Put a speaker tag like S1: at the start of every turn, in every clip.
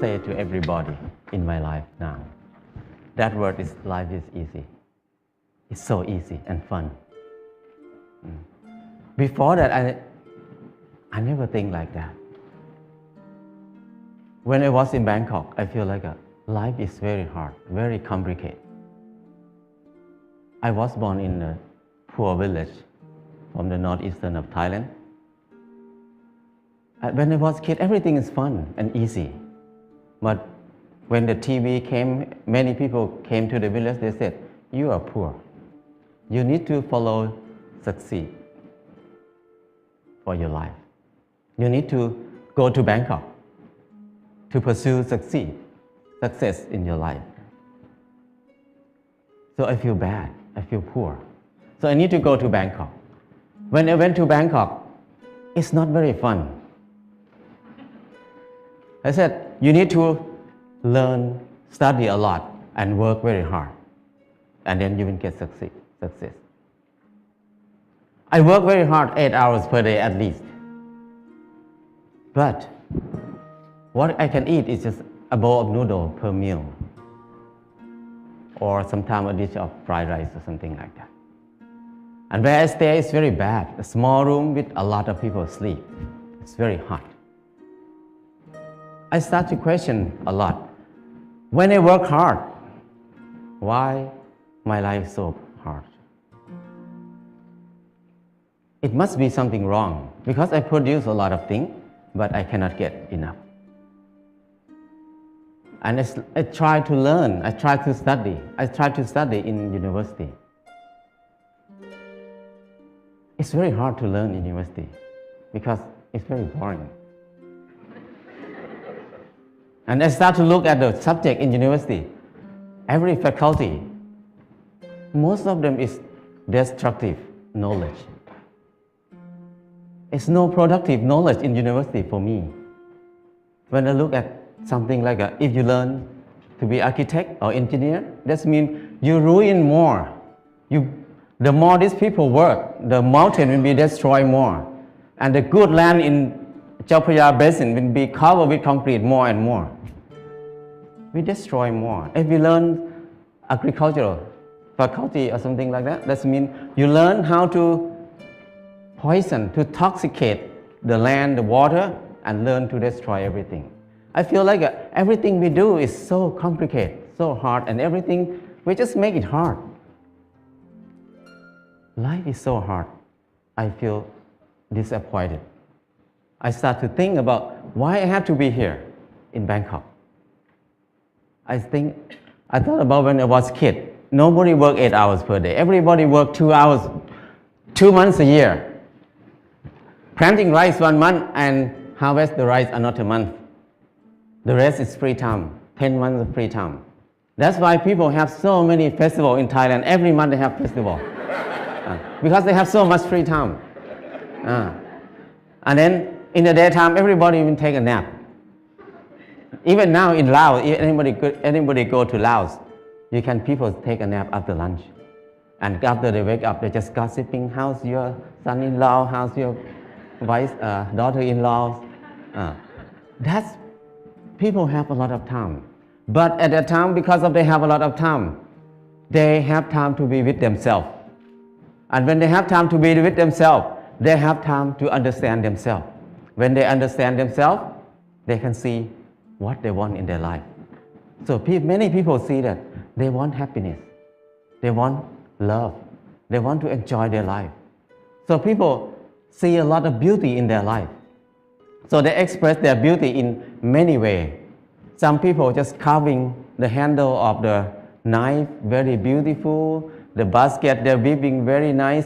S1: say to everybody in my life now. That word is life is easy. It's so easy and fun. Before that, I never think like that. When I was in Bangkok, I feel like life is very hard, very complicated. I was born in a poor village from the northeastern of Thailand. When I was a kid, everything is fun and easy. But when the TV came, many people came to the village, they said, you are poor. You need to follow succeed for your life. You need to go to Bangkok to pursue success in your life. So I feel bad, I feel poor. So I need to go to Bangkok. When I went to Bangkok, it's not very fun. I said, you need to learn, study a lot, and work very hard. And then you will get success. I work very hard, 8 hours per day at least. But what I can eat is just a bowl of noodle per meal. Or sometimes a dish of fried rice or something like that. And where I stay is very bad. A small room with a lot of people sleep. It's very hot. I start to question a lot. When I work hard, why my life is so hard? It must be something wrong because I produce a lot of things, but I cannot get enough. And I try to learn, I try to study. I try to study in university. It's very hard to learn in university because it's very boring. And I start to look at the subject in university. Every faculty, most of them is destructive knowledge. It's no productive knowledge in university for me. When I look at something like if you learn to be architect or engineer, that means you ruin more. The more these people work, the mountain will be destroyed more. And the good land in Chao Phraya Basin will be covered with concrete more and more. We destroy more. If we learn agricultural faculty or something like that, that means you learn how to poison, to toxicate the land, the water, and learn to destroy everything. I feel like everything we do is so complicated, so hard, and everything, we just make it hard. Life is so hard. I feel disappointed. I start to think about why I have to be here in Bangkok. I thought about when I was a kid. Nobody worked 8 hours per day. Everybody worked 2 hours, 2 months a year. Planting rice 1 month and harvest the rice another month. The rest is free time, 10 months of free time. That's why people have so many festivals in Thailand. Every month they have festival. Because they have so much free time. And then in the daytime, everybody will take a nap. Even now in Laos, if anybody go to Laos, people take a nap after lunch. And after they wake up, they're just gossiping, how's your son-in-law, how's your daughter-in-law. People have a lot of time. But at that time, because they have a lot of time, they have time to be with themselves. And when they have time to be with themselves, they have time to understand themselves. When they understand themselves, they can see what they want in their life. So many people see that they want happiness, they want love, they want to enjoy their life. So people see a lot of beauty in their life. So they express their beauty in many ways. Some people just carving the handle of the knife, very beautiful, the basket they're weaving, very nice.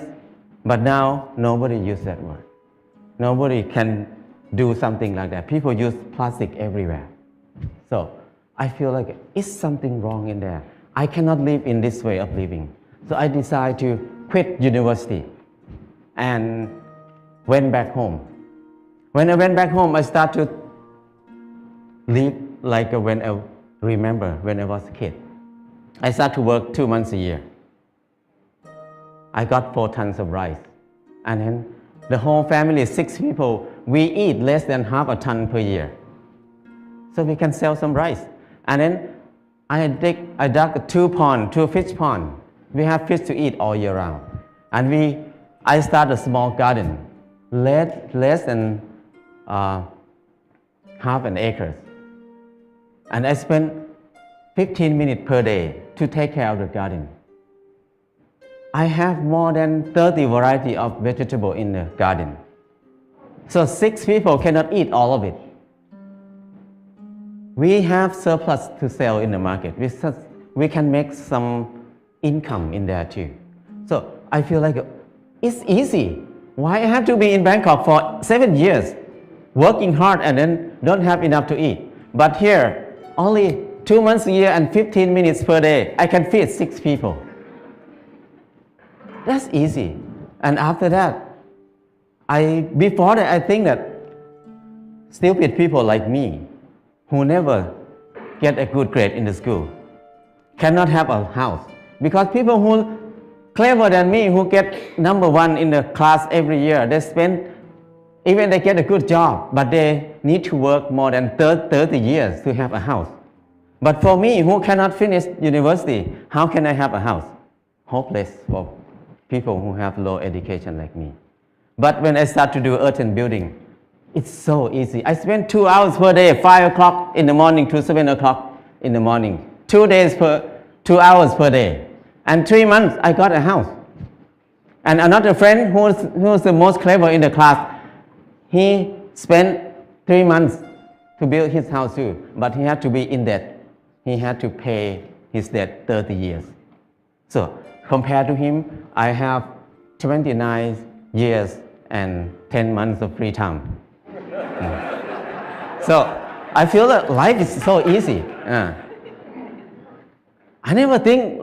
S1: But now nobody uses that word. Nobody can do something like that. People use plastic everywhere. So I feel like it's something wrong in there. I cannot live in this way of living. So I decided to quit university and went back home. When I went back home, I started to live like when I remember when I was a kid. I started to work 2 months a year. I got 4 tons of rice. And then the whole family, 6 people, we eat less than half a ton per year. so we can sell some rice. And then I dug 2 fish pond. We have fish to eat all year round. And I started a small garden, less than half an acre. And I spent 15 minutes per day to take care of the garden. I have more than 30 varieties of vegetables in the garden. So 6 people cannot eat all of it. We have surplus to sell in the market. We can make some income in there too. So I feel like it's easy. Why I have to be in Bangkok for 7 years, working hard and then don't have enough to eat? But here, only 2 months a year and 15 minutes per day, I can feed 6 people. That's easy. And after that, before that, I think that stupid people like me, who never get a good grade in the school, cannot have a house. Because people who clever than me, who get number 1 in the class every year, even they get a good job, but they need to work more than 30 years to have a house. But for me, who cannot finish university, how can I have a house? Hopeless for people who have low education like me. But when I start to do earth and building, it's so easy. I spend 2 hours per day, 5 o'clock in the morning to 7 o'clock in the morning. 2 hours per day. And 3 months, I got a house. And another friend who's the most clever in the class, he spent 3 months to build his house too, but he had to be in debt. He had to pay his debt 30 years. So compared to him, I have 29 years and 10 months of free time. So I feel that life is so easy. I never think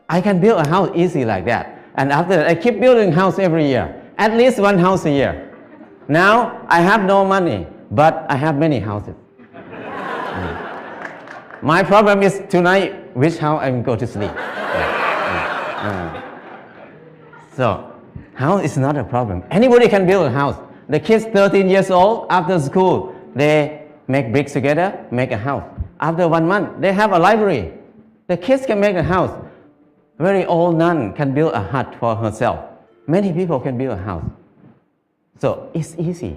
S1: I can build a house easy like that. And after that, I keep building house every year, at least 1 house a year. Now I have no money, but I have many houses. My problem is tonight, which house I'm going to sleep. So house is not a problem. Anybody can build a house. The kids 13 years old, after school, they make bricks together, make a house. After 1 month, they have a library. The kids can make a house. Very old nun can build a hut for herself. Many people can build a house. So it's easy.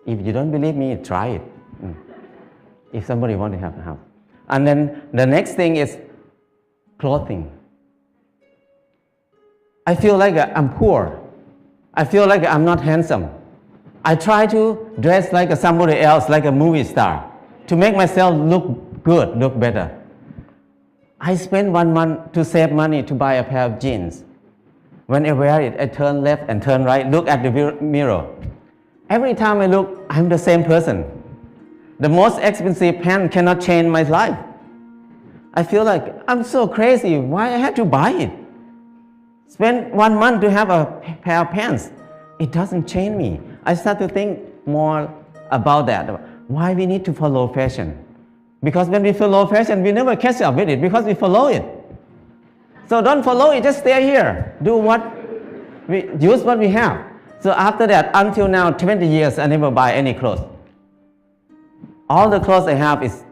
S1: If you don't believe me, try it. If somebody wants to have a house. And then the next thing is clothing. I feel like I'm poor. I feel like I'm not handsome. I try to dress like somebody else, like a movie star, to make myself look good, look better. I spend 1 month to save money to buy a pair of jeans. When I wear it, I turn left and turn right, look at the mirror. Every time I look, I'm the same person. The most expensive pants cannot change my life. I feel like I'm so crazy. Why I had to buy it? Spend 1 month to have a pair of pants. It doesn't change me. I start to think more about that. Why we need to follow fashion? Because when we follow fashion, we never catch up with it because we follow it. So don't follow it, just stay here. Use what we have. So after that, until now, 20 years, I never buy any clothes. All the clothes I have is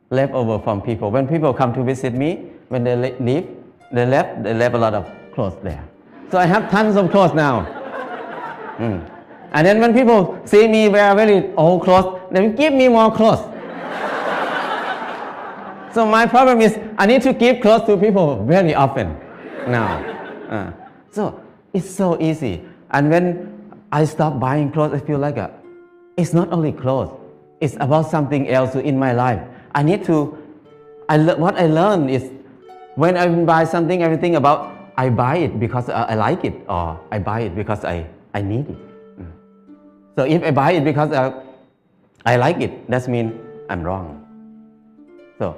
S1: leftover from people. When people come to visit me, when they leave, they left a lot of clothes there. So I have tons of clothes now. And then when people see me wear very old clothes, they give me more clothes. So my problem is I need to give clothes to people very often now. So it's so easy. And when I stop buying clothes, I feel like it's not only clothes. It's about something else in my life. What I learned is when I buy something, everything about I buy it because I like it, or I buy it because I need it. So if I buy it because I like it, that means I'm wrong. So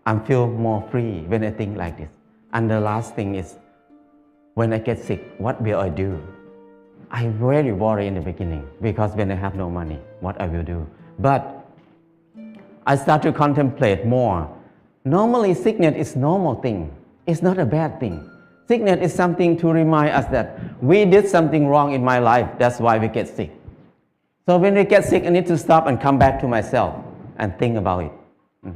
S1: I feel more free when I think like this. And the last thing is, when I get sick, what will I do? I really worry in the beginning because when I have no money, what I will do. But I start to contemplate more. Normally, sickness is normal thing. It's not a bad thing. Sickness is something to remind us that we did something wrong in my life. That's why we get sick. So when we get sick, I need to stop and come back to myself. and think about it,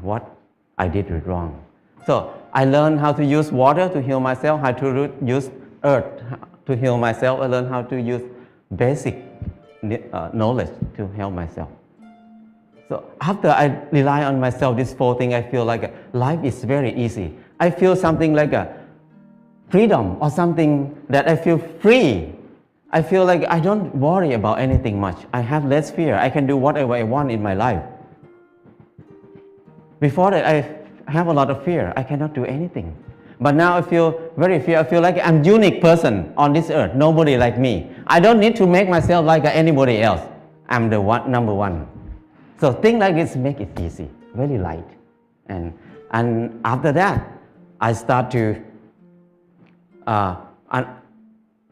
S1: what I did wrong. So I learned how to use water to heal myself, how to use earth to heal myself. I learned how to use basic knowledge to help myself. So after I rely on myself, these 4 things, I feel like life is very easy. I feel something like a freedom or something that I feel free. I feel like I don't worry about anything much. I have less fear. I can do whatever I want in my life. Before that, I have a lot of fear. I cannot do anything. But now I feel very fear. I feel like I'm a unique person on this earth. Nobody like me. I don't need to make myself like anybody else. I'm the number one. So things like this make it easy, very light. And after that, I start to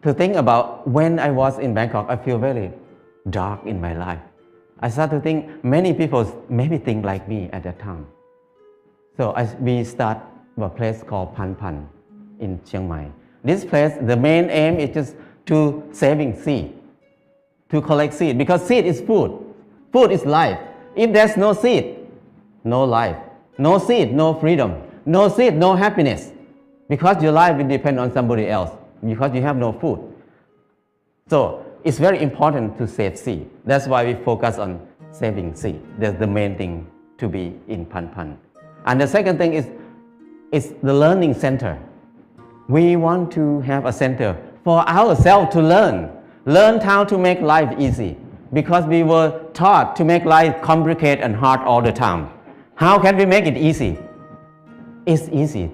S1: think about when I was in Bangkok, I feel very dark in my life. I start to think many people maybe think like me at that time. So we start a place called Pan Pan in Chiang Mai. This place, the main aim is just to saving seed, to collect seed, because seed is food. Food is life. If there's no seed, no life. No seed, no freedom. No seed, no happiness. Because your life will depend on somebody else, because you have no food. So it's very important to save seed. That's why we focus on saving seed. That's the main thing to be in Pan Pan. And the second thing is the learning center. We want to have a center for ourselves to learn how to make life easy, because we were taught to make life complicated and hard all the time. How can we make it easy? It's easy,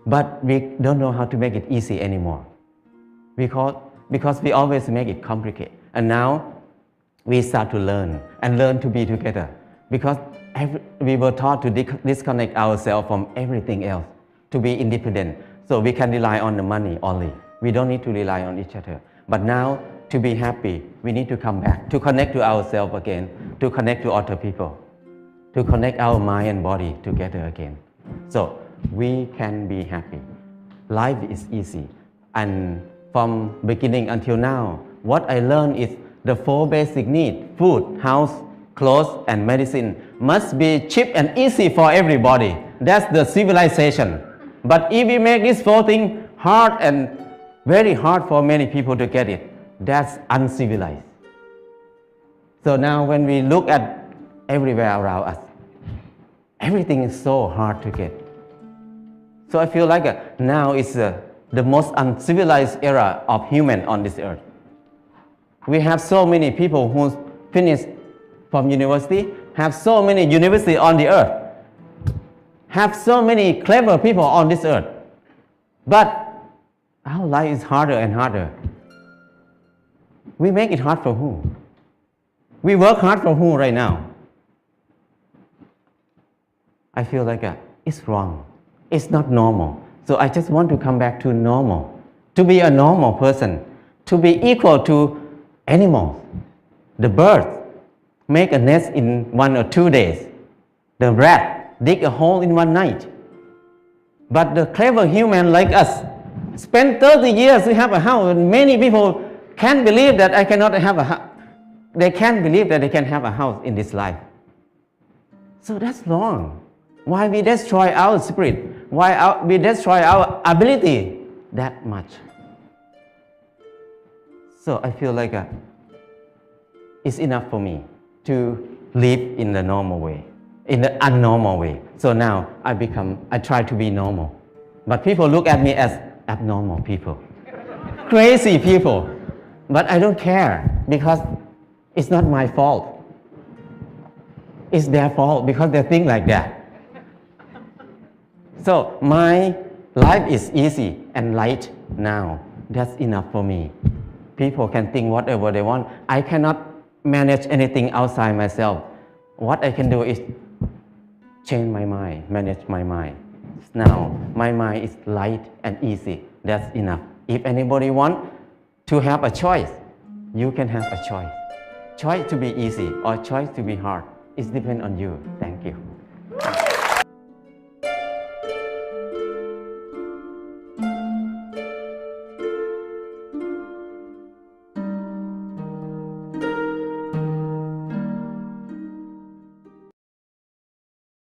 S1: but we don't know how to make it easy anymore, because we always make it complicated. And now we start to learn to be together, because we were taught to disconnect ourselves from everything else, to be independent, so we can rely on the money only. We don't need to rely on each other. But now, to be happy, we need to come back, to connect to ourselves again, to connect to other people, to connect our mind and body together again. So we can be happy. Life is easy. And from beginning until now, what I learned is the 4 basic needs, food, house, clothes, and medicine, must be cheap and easy for everybody. That's the civilization. But if we make these 4 things hard and very hard for many people to get it, that's uncivilized. So now when we look at everywhere around us, everything is so hard to get. So I feel like now is the most uncivilized era of human on this earth. We have so many people who finished from university, have so many universities on the earth, have so many clever people on this earth. But our life is harder and harder. We make it hard for who? We work hard for who right now? I feel like it's wrong. It's not normal. So I just want to come back to normal, to be a normal person, to be equal to animals. The birds make a nest in 1 or 2 days. The rat dig a hole in 1 night. But the clever human like us spend 30 years to have a house. And many people can't believe that I cannot have a house. They can't believe that they can have a house in this life. So that's wrong. Why we destroy our spirit? Why we destroy our ability that much? So I feel like it's enough for me to live in the normal way, in the unnormal way. So now I try to be normal. But people look at me as abnormal people, crazy people. But I don't care, because it's not my fault. It's their fault, because they think like that. So my life is easy and light now. That's enough for me. People can think whatever they want. I cannot manage anything outside myself. What I can do is change my mind, manage my mind. Now my mind is light and easy. That's enough. If anybody wants to have a choice, you can have a choice. Choice to be easy or choice to be hard. It depends on you. Thank you.